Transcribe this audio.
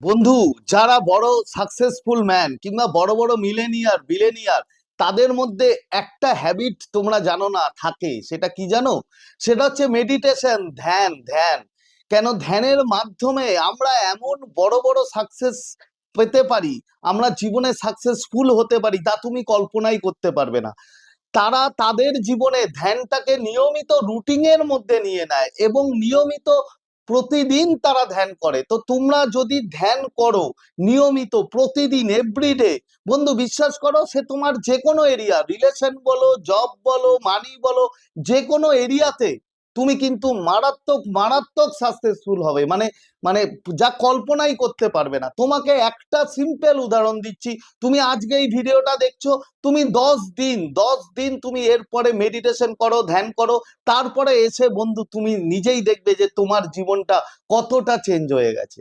বন্ধু, যারা বড় সাকসেসফুল ম্যান কিংবা বড় বড় মিলেনিয়ার বিলেনিয়ার, তাদের মধ্যে একটা হ্যাবিট তোমরা জানো না থাকে, সেটা কি জানো? সেটা হচ্ছে মেডিটেশন, ধ্যান। ধ্যান কেন? ধ্যানের মাধ্যমে আমরা এমন বড় বড় সাকসেস পেতে পারি, আমরা জীবনে সাকসেসফুল হতে পারি, তা তুমি কল্পনাই করতে পারবে না। তারা তাদের জীবনে ধ্যানটাকে নিয়মিত রুটিনের মধ্যে নিয়ে নেয় এবং নিয়মিত প্রতিদিন তারা ধ্যান করে। তো তোমরা যদি ধ্যান করো নিয়মিত প্রতিদিন এভরিডে, বন্ধু বিশ্বাস করো, সে তোমার যে কোনো এরিয়া, রিলেশন বলো, জব বলো, মানি বলো, যে কোনো এরিয়াতে তুমি কিন্তু মারাত্মক মারাত্মক সাকসেসফুল হবে। মানে মানে যা কল্পনাই করতে পারবে না। তোমাকে একটা সিম্পল উদাহরণ দিচ্ছি। তুমি আজকে এই ভিডিওটা দেখছো, তুমি 10 দিন তুমি এরপরে মেডিটেশন করো, ধ্যান করো, তারপরে এসে বন্ধু তুমি নিজেই দেখবে যে তোমার জীবনটা কতটা চেঞ্জ হয়ে গেছে।